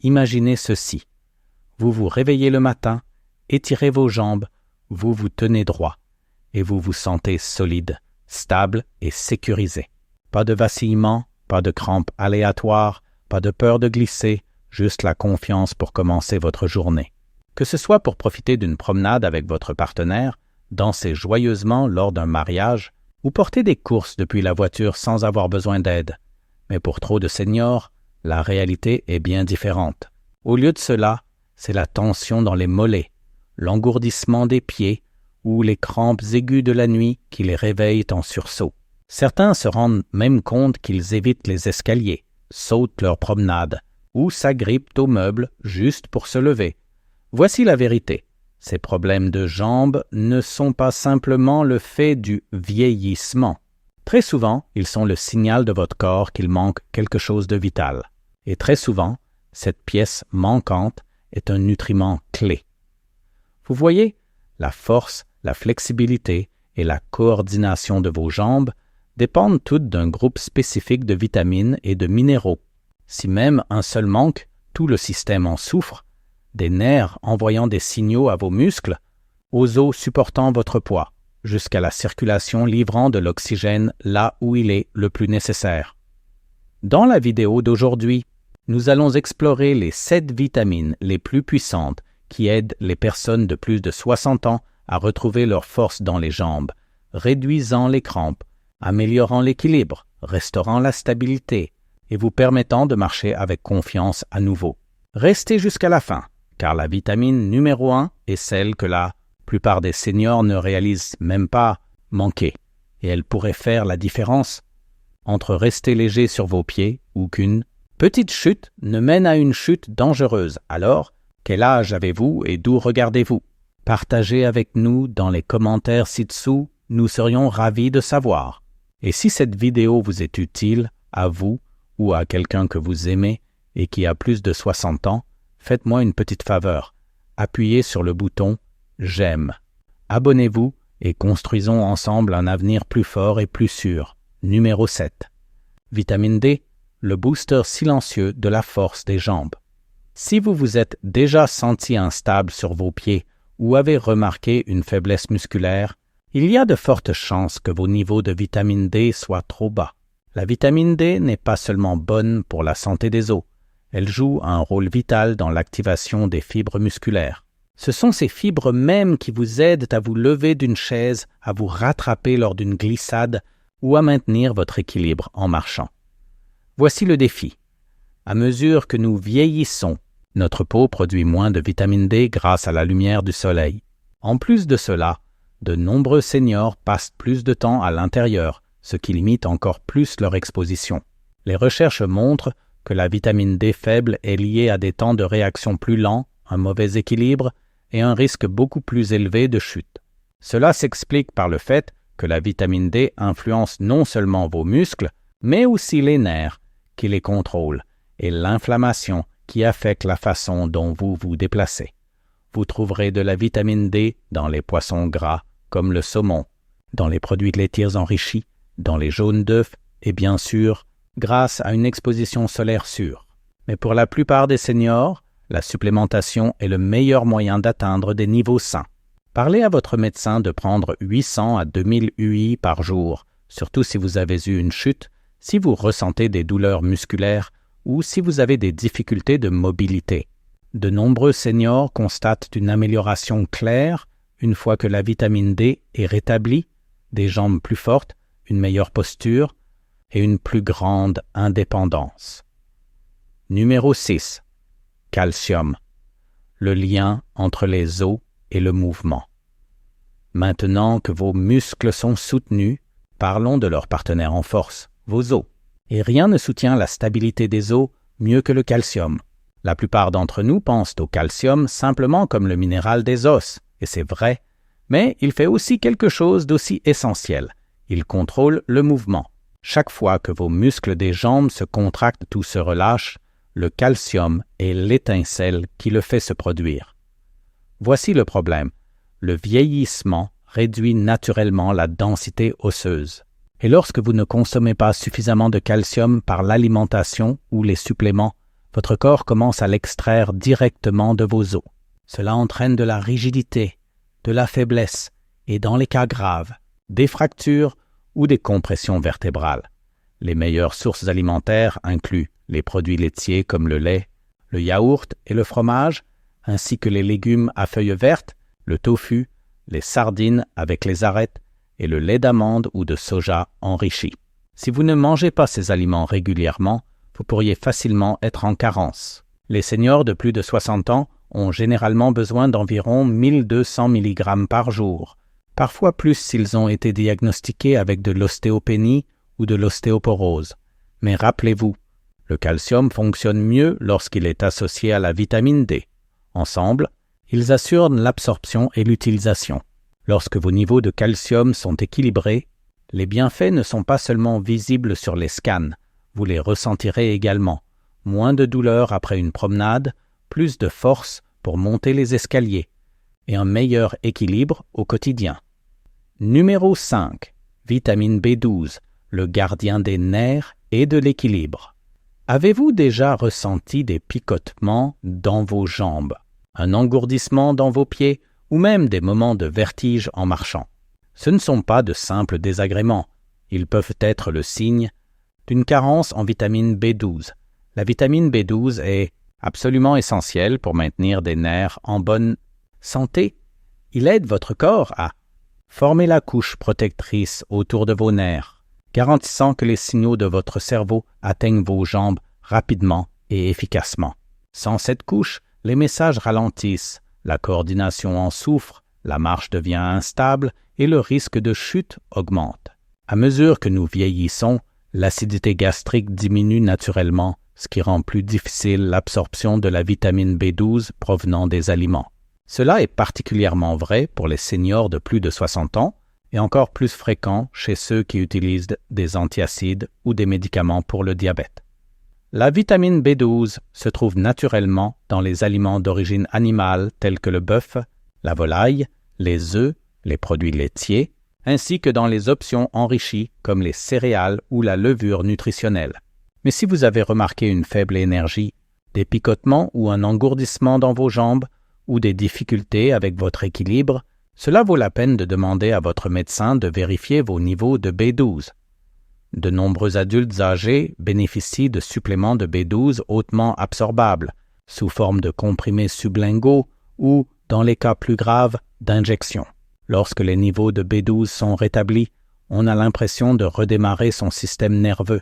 Imaginez ceci. Vous vous réveillez le matin, étirez vos jambes, vous vous tenez droit et vous vous sentez solide, stable et sécurisé. Pas de vacillement, pas de crampes aléatoires, pas de peur de glisser, juste la confiance pour commencer votre journée. Que ce soit pour profiter d'une promenade avec votre partenaire, danser joyeusement lors d'un mariage ou porter des courses depuis la voiture sans avoir besoin d'aide. Mais pour trop de seniors, la réalité est bien différente. Au lieu de cela, c'est la tension dans les mollets, l'engourdissement des pieds ou les crampes aiguës de la nuit qui les réveillent en sursaut. Certains se rendent même compte qu'ils évitent les escaliers, sautent leur promenade ou s'agrippent aux meubles juste pour se lever. Voici la vérité. Ces problèmes de jambes ne sont pas simplement le fait du vieillissement. Très souvent, ils sont le signal de votre corps qu'il manque quelque chose de vital. Et très souvent, cette pièce manquante est un nutriment clé. Vous voyez, la force, la flexibilité et la coordination de vos jambes dépendent toutes d'un groupe spécifique de vitamines et de minéraux. Si même un seul manque, tout le système en souffre, des nerfs envoyant des signaux à vos muscles, aux os supportant votre poids, jusqu'à la circulation livrant de l'oxygène là où il est le plus nécessaire. Dans la vidéo d'aujourd'hui, nous allons explorer les 7 vitamines les plus puissantes qui aident les personnes de plus de 60 ans à retrouver leur force dans les jambes, réduisant les crampes, améliorant l'équilibre, restaurant la stabilité et vous permettant de marcher avec confiance à nouveau. Restez jusqu'à la fin, car la vitamine numéro 1 est celle que la plupart des seniors ne réalisent même pas manquer, et elle pourrait faire la différence entre rester léger sur vos pieds ou qu'une petite chute ne mène à une chute dangereuse. Alors, quel âge avez-vous et d'où regardez-vous? Partagez avec nous dans les commentaires ci-dessous, nous serions ravis de savoir. Et si cette vidéo vous est utile, à vous ou à quelqu'un que vous aimez et qui a plus de 60 ans, faites-moi une petite faveur. Appuyez sur le bouton « J'aime ». Abonnez-vous et construisons ensemble un avenir plus fort et plus sûr. Numéro 7. Vitamine D, le booster silencieux de la force des jambes. Si vous vous êtes déjà senti instable sur vos pieds ou avez remarqué une faiblesse musculaire, il y a de fortes chances que vos niveaux de vitamine D soient trop bas. La vitamine D n'est pas seulement bonne pour la santé des os, elle joue un rôle vital dans l'activation des fibres musculaires. Ce sont ces fibres mêmes qui vous aident à vous lever d'une chaise, à vous rattraper lors d'une glissade ou à maintenir votre équilibre en marchant. Voici le défi. À mesure que nous vieillissons, notre peau produit moins de vitamine D grâce à la lumière du soleil. En plus de cela, de nombreux seniors passent plus de temps à l'intérieur, ce qui limite encore plus leur exposition. Les recherches montrent que la vitamine D faible est liée à des temps de réaction plus lents, un mauvais équilibre et un risque beaucoup plus élevé de chute. Cela s'explique par le fait que la vitamine D influence non seulement vos muscles, mais aussi les nerfs qui les contrôlent et l'inflammation qui affecte la façon dont vous vous déplacez. Vous trouverez de la vitamine D dans les poissons gras comme le saumon, dans les produits laitiers enrichis, dans les jaunes d'œufs et bien sûr, grâce à une exposition solaire sûre. Mais pour la plupart des seniors, la supplémentation est le meilleur moyen d'atteindre des niveaux sains. Parlez à votre médecin de prendre 800 à 2000 UI par jour, surtout si vous avez eu une chute, si vous ressentez des douleurs musculaires ou si vous avez des difficultés de mobilité. De nombreux seniors constatent une amélioration claire une fois que la vitamine D est rétablie, des jambes plus fortes, une meilleure posture et une plus grande indépendance. Numéro 6. Calcium. Le lien entre les os et le mouvement. Maintenant que vos muscles sont soutenus, parlons de leur partenaire en force, vos os. Et rien ne soutient la stabilité des os mieux que le calcium. La plupart d'entre nous pensent au calcium simplement comme le minéral des os, et c'est vrai, mais il fait aussi quelque chose d'aussi essentiel. Il contrôle le mouvement. Chaque fois que vos muscles des jambes se contractent ou se relâchent, le calcium est l'étincelle qui le fait se produire. Voici le problème. Le vieillissement réduit naturellement la densité osseuse. Et lorsque vous ne consommez pas suffisamment de calcium par l'alimentation ou les suppléments, votre corps commence à l'extraire directement de vos os. Cela entraîne de la rigidité, de la faiblesse et, dans les cas graves, des fractures ou des compressions vertébrales. Les meilleures sources alimentaires incluent les produits laitiers comme le lait, le yaourt et le fromage, ainsi que les légumes à feuilles vertes, le tofu, les sardines avec les arêtes et le lait d'amande ou de soja enrichi. Si vous ne mangez pas ces aliments régulièrement, vous pourriez facilement être en carence. Les seniors de plus de 60 ans ont généralement besoin d'environ 1200 mg par jour, parfois plus s'ils ont été diagnostiqués avec de l'ostéopénie ou de l'ostéoporose. Mais rappelez-vous, le calcium fonctionne mieux lorsqu'il est associé à la vitamine D. Ensemble, ils assurent l'absorption et l'utilisation. Lorsque vos niveaux de calcium sont équilibrés, les bienfaits ne sont pas seulement visibles sur les scans, vous les ressentirez également. Moins de douleur après une promenade, plus de force pour monter les escaliers et un meilleur équilibre au quotidien. Numéro 5. Vitamine B12, le gardien des nerfs et de l'équilibre. Avez-vous déjà ressenti des picotements dans vos jambes, un engourdissement dans vos pieds ou même des moments de vertige en marchant? Ce ne sont pas de simples désagréments, ils peuvent être le signe d'une carence en vitamine B12. La vitamine B12 est absolument essentielle pour maintenir des nerfs en bonne santé. Il aide votre corps à former la couche protectrice autour de vos nerfs, garantissant que les signaux de votre cerveau atteignent vos jambes rapidement et efficacement. Sans cette couche, les messages ralentissent, la coordination en souffre, la marche devient instable et le risque de chute augmente. À mesure que nous vieillissons, l'acidité gastrique diminue naturellement, ce qui rend plus difficile l'absorption de la vitamine B12 provenant des aliments. Cela est particulièrement vrai pour les seniors de plus de 60 ans et encore plus fréquent chez ceux qui utilisent des antiacides ou des médicaments pour le diabète. La vitamine B12 se trouve naturellement dans les aliments d'origine animale tels que le bœuf, la volaille, les œufs, les produits laitiers, ainsi que dans les options enrichies comme les céréales ou la levure nutritionnelle. Mais si vous avez remarqué une faible énergie, des picotements ou un engourdissement dans vos jambes ou des difficultés avec votre équilibre, cela vaut la peine de demander à votre médecin de vérifier vos niveaux de B12. De nombreux adultes âgés bénéficient de suppléments de B12 hautement absorbables, sous forme de comprimés sublinguaux ou, dans les cas plus graves, d'injections. Lorsque les niveaux de B12 sont rétablis, on a l'impression de redémarrer son système nerveux.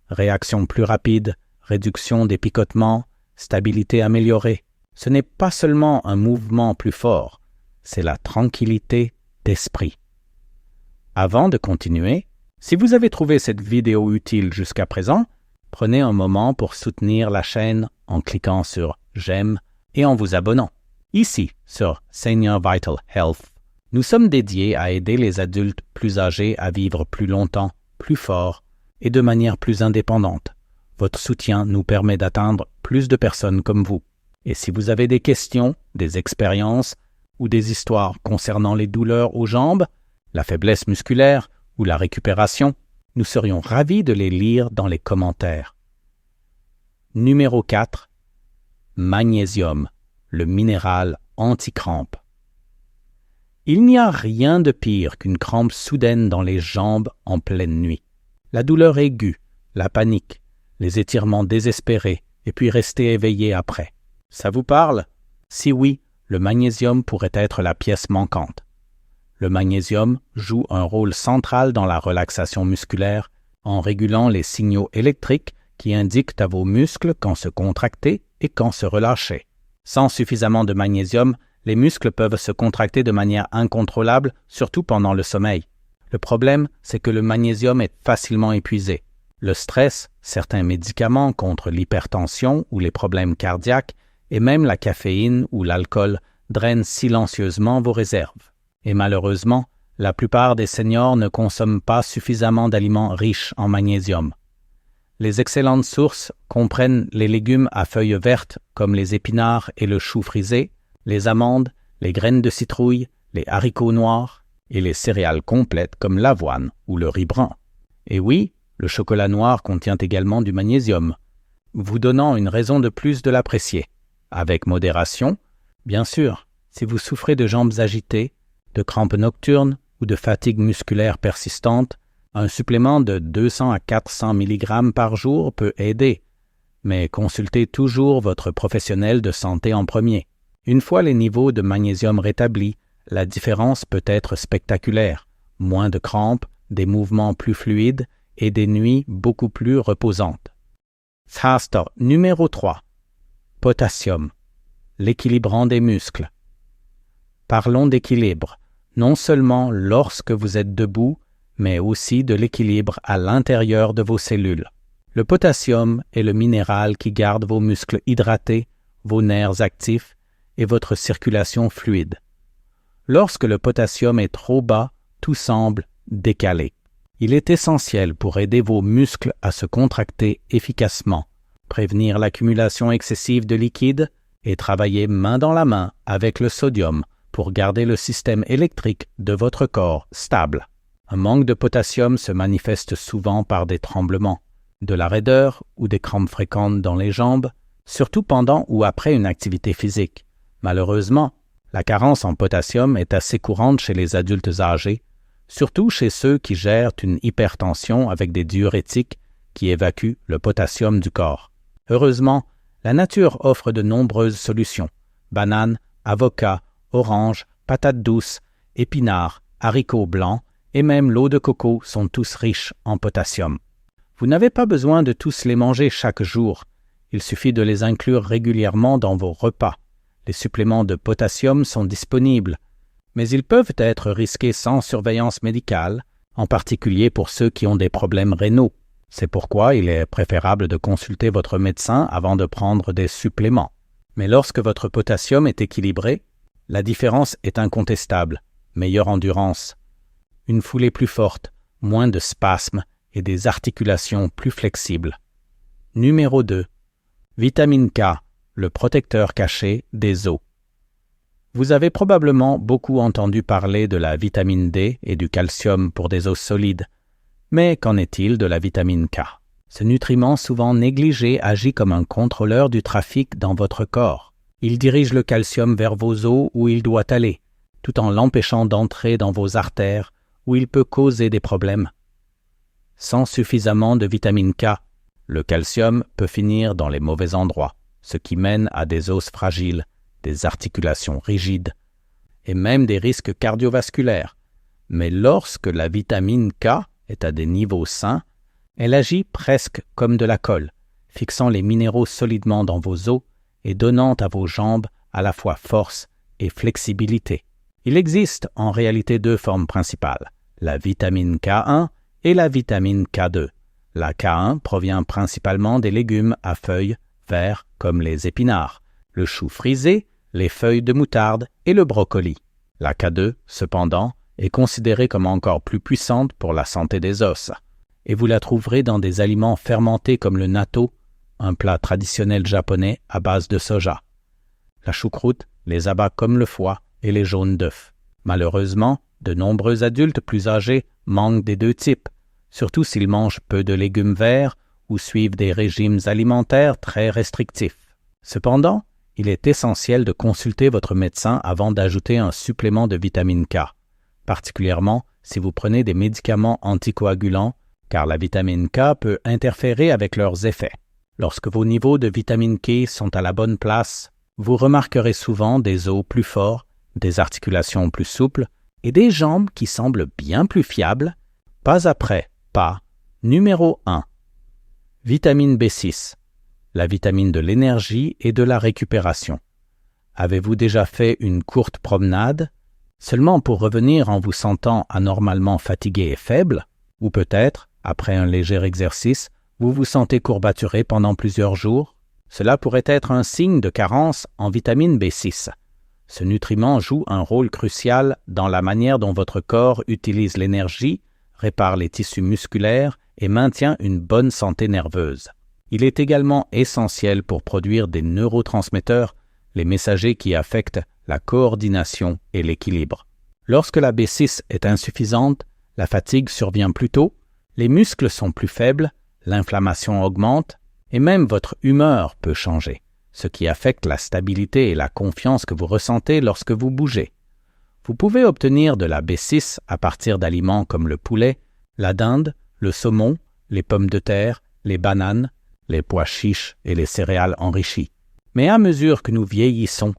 Réaction plus rapide, réduction des picotements, stabilité améliorée. Ce n'est pas seulement un mouvement plus fort, c'est la tranquillité d'esprit. Avant de continuer, si vous avez trouvé cette vidéo utile jusqu'à présent, prenez un moment pour soutenir la chaîne en cliquant sur « J'aime » et en vous abonnant. Ici, sur Senior Vital Health, nous sommes dédiés à aider les adultes plus âgés à vivre plus longtemps, plus fort et de manière plus indépendante. Votre soutien nous permet d'atteindre plus de personnes comme vous. Et si vous avez des questions, des expériences ou des histoires concernant les douleurs aux jambes, la faiblesse musculaire ou la récupération, nous serions ravis de les lire dans les commentaires. Numéro 4. Magnésium, le minéral anti-crampe. Il n'y a rien de pire qu'une crampe soudaine dans les jambes en pleine nuit. La douleur aiguë, la panique, les étirements désespérés et puis rester éveillé après. Ça vous parle? Si oui, le magnésium pourrait être la pièce manquante. Le magnésium joue un rôle central dans la relaxation musculaire en régulant les signaux électriques qui indiquent à vos muscles quand se contracter et quand se relâcher. Sans suffisamment de magnésium, les muscles peuvent se contracter de manière incontrôlable, surtout pendant le sommeil. Le problème, c'est que le magnésium est facilement épuisé. Le stress, certains médicaments contre l'hypertension ou les problèmes cardiaques, et même la caféine ou l'alcool drainent silencieusement vos réserves. Et malheureusement, la plupart des seniors ne consomment pas suffisamment d'aliments riches en magnésium. Les excellentes sources comprennent les légumes à feuilles vertes comme les épinards et le chou frisé, les amandes, les graines de citrouille, les haricots noirs et les céréales complètes comme l'avoine ou le riz brun. Et oui, le chocolat noir contient également du magnésium. vous donnant une raison de plus de l'apprécier. Avec modération, bien sûr, si vous souffrez de jambes agitées, de crampes nocturnes ou de fatigue musculaire persistante, un supplément de 200 à 400 mg par jour peut aider, mais consultez toujours votre professionnel de santé en premier. Une fois les niveaux de magnésium rétablis, la différence peut être spectaculaire. Moins de crampes, des mouvements plus fluides et des nuits beaucoup plus reposantes. Numéro 3. Potassium. L'équilibrant des muscles. Parlons d'équilibre, non seulement lorsque vous êtes debout, mais aussi de l'équilibre à l'intérieur de vos cellules. Le potassium est le minéral qui garde vos muscles hydratés, vos nerfs actifs et votre circulation fluide. Lorsque le potassium est trop bas, tout semble décalé. Il est essentiel pour aider vos muscles à se contracter efficacement, prévenir l'accumulation excessive de liquide et travailler main dans la main avec le sodium pour garder le système électrique de votre corps stable. Un manque de potassium se manifeste souvent par des tremblements, de la raideur ou des crampes fréquentes dans les jambes, surtout pendant ou après une activité physique. Malheureusement, la carence en potassium est assez courante chez les adultes âgés, surtout chez ceux qui gèrent une hypertension avec des diurétiques qui évacuent le potassium du corps. Heureusement, la nature offre de nombreuses solutions. Bananes, avocats, oranges, patates douces, épinards, haricots blancs et même l'eau de coco sont tous riches en potassium. Vous n'avez pas besoin de tous les manger chaque jour. Il suffit de les inclure régulièrement dans vos repas. Les suppléments de potassium sont disponibles, mais ils peuvent être risqués sans surveillance médicale, en particulier pour ceux qui ont des problèmes rénaux. C'est pourquoi il est préférable de consulter votre médecin avant de prendre des suppléments. Mais lorsque votre potassium est équilibré, la différence est incontestable. Meilleure endurance, une foulée plus forte, moins de spasmes et des articulations plus flexibles. Numéro 2. Vitamine K, le protecteur caché des os. Vous avez probablement beaucoup entendu parler de la vitamine D et du calcium pour des os solides. Mais qu'en est-il de la vitamine K? Ce nutriment souvent négligé agit comme un contrôleur du trafic dans votre corps. Il dirige le calcium vers vos os où il doit aller, tout en l'empêchant d'entrer dans vos artères où il peut causer des problèmes. Sans suffisamment de vitamine K, le calcium peut finir dans les mauvais endroits, ce qui mène à des os fragiles, des articulations rigides et même des risques cardiovasculaires. Mais lorsque la vitamine K est à des niveaux sains, elle agit presque comme de la colle, fixant les minéraux solidement dans vos os et donnant à vos jambes à la fois force et flexibilité. Il existe en réalité deux formes principales, la vitamine K1 et la vitamine K2. La K1 provient principalement des légumes à feuilles verts comme les épinards, le chou frisé, les feuilles de moutarde et le brocoli. La K2, cependant, est considérée comme encore plus puissante pour la santé des os, et vous la trouverez dans des aliments fermentés comme le natto, un plat traditionnel japonais à base de soja, la choucroute, les abats comme le foie et les jaunes d'œufs. Malheureusement, de nombreux adultes plus âgés manquent des deux types, surtout s'ils mangent peu de légumes verts ou suivent des régimes alimentaires très restrictifs. Cependant, il est essentiel de consulter votre médecin avant d'ajouter un supplément de vitamine K, particulièrement si vous prenez des médicaments anticoagulants, car la vitamine K peut interférer avec leurs effets. Lorsque vos niveaux de vitamine K sont à la bonne place, vous remarquerez souvent des os plus forts, des articulations plus souples et des jambes qui semblent bien plus fiables. Pas après pas. Numéro 1. Vitamine B6, la vitamine de l'énergie et de la récupération. Avez-vous déjà fait une courte promenade, seulement pour revenir en vous sentant anormalement fatigué et faible, ou peut-être, après un léger exercice, vous vous sentez courbaturé pendant plusieurs jours? Cela pourrait être un signe de carence en vitamine B6. Ce nutriment joue un rôle crucial dans la manière dont votre corps utilise l'énergie, répare les tissus musculaires et maintient une bonne santé nerveuse. Il est également essentiel pour produire des neurotransmetteurs, les messagers qui affectent la coordination et l'équilibre. Lorsque la B6 est insuffisante, la fatigue survient plus tôt, les muscles sont plus faibles, l'inflammation augmente Et même votre humeur peut changer, ce qui affecte la stabilité et la confiance que vous ressentez lorsque vous bougez. Vous pouvez obtenir de la B6 à partir d'aliments comme le poulet, la dinde, le saumon, les pommes de terre, les bananes, les pois chiches et les céréales enrichies. Mais à mesure que nous vieillissons,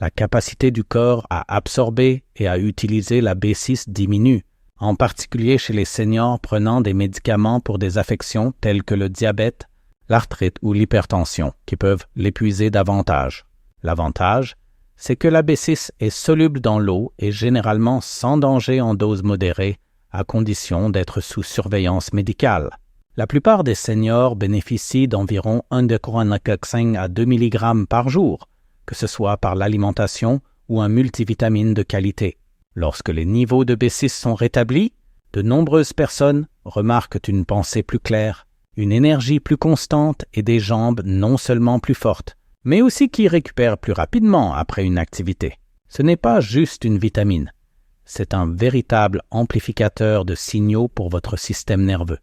la capacité du corps à absorber et à utiliser la B6 diminue, en particulier chez les seniors prenant des médicaments pour des affections telles que le diabète, l'arthrite ou l'hypertension, qui peuvent l'épuiser davantage. L'avantage, c'est que la B6 est soluble dans l'eau et généralement sans danger en dose modérée, à condition d'être sous surveillance médicale. La plupart des seniors bénéficient d'environ 1,5 à 2 mg par jour, que ce soit par l'alimentation ou un multivitamine de qualité. Lorsque les niveaux de B6 sont rétablis, de nombreuses personnes remarquent une pensée plus claire, une énergie plus constante et des jambes non seulement plus fortes, mais aussi qui récupèrent plus rapidement après une activité. Ce n'est pas juste une vitamine, c'est un véritable amplificateur de signaux pour votre système nerveux.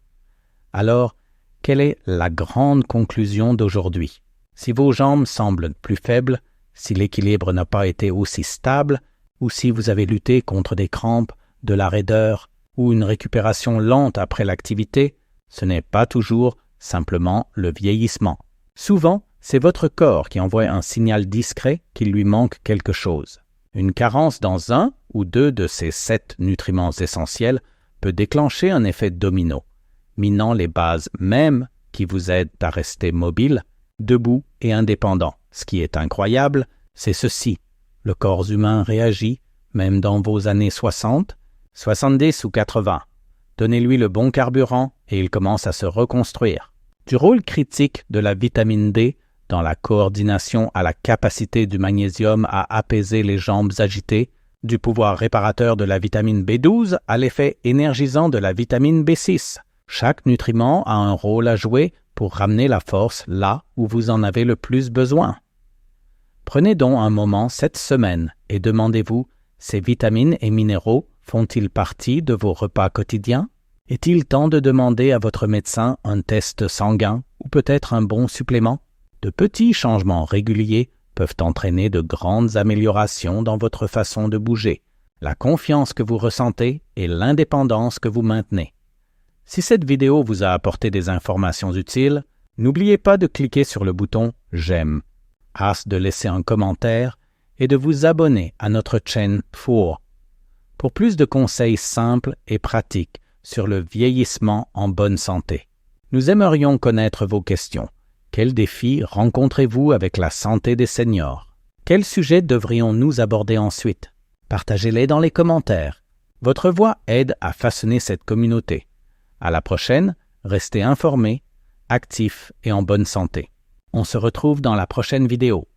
Alors, quelle est la grande conclusion d'aujourd'hui? Si vos jambes semblent plus faibles, si l'équilibre n'a pas été aussi stable, ou si vous avez lutté contre des crampes, de la raideur ou une récupération lente après l'activité, ce n'est pas toujours simplement le vieillissement. Souvent, c'est votre corps qui envoie un signal discret qu'il lui manque quelque chose. Une carence dans un ou deux de ces 7 nutriments essentiels peut déclencher un effet domino, minant les bases mêmes qui vous aident à rester mobile, debout et indépendant. Ce qui est incroyable, c'est ceci. Le corps humain réagit, même dans vos années 60, 70 ou 80. Donnez-lui le bon carburant et il commence à se reconstruire. Du rôle critique de la vitamine D dans la coordination à la capacité du magnésium à apaiser les jambes agitées, du pouvoir réparateur de la vitamine B12 à l'effet énergisant de la vitamine B6. Chaque nutriment a un rôle à jouer pour ramener la force là où vous en avez le plus besoin. Prenez donc un moment cette semaine et demandez-vous, ces vitamines et minéraux font-ils partie de vos repas quotidiens? Est-il temps de demander à votre médecin un test sanguin ou peut-être un bon supplément? De petits changements réguliers peuvent entraîner de grandes améliorations dans votre façon de bouger, la confiance que vous ressentez et l'indépendance que vous maintenez. Si cette vidéo vous a apporté des informations utiles, n'oubliez pas de cliquer sur le bouton « J'aime », de laisser un commentaire et de vous abonner à notre chaîne pour plus de conseils simples et pratiques sur le vieillissement en bonne santé. Nous aimerions connaître vos questions. Quels défis rencontrez-vous avec la santé des seniors? Quels sujets devrions-nous aborder ensuite? Partagez-les dans les commentaires. Votre voix aide à façonner cette communauté. À la prochaine, restez informés, actifs et en bonne santé. On se retrouve dans la prochaine vidéo.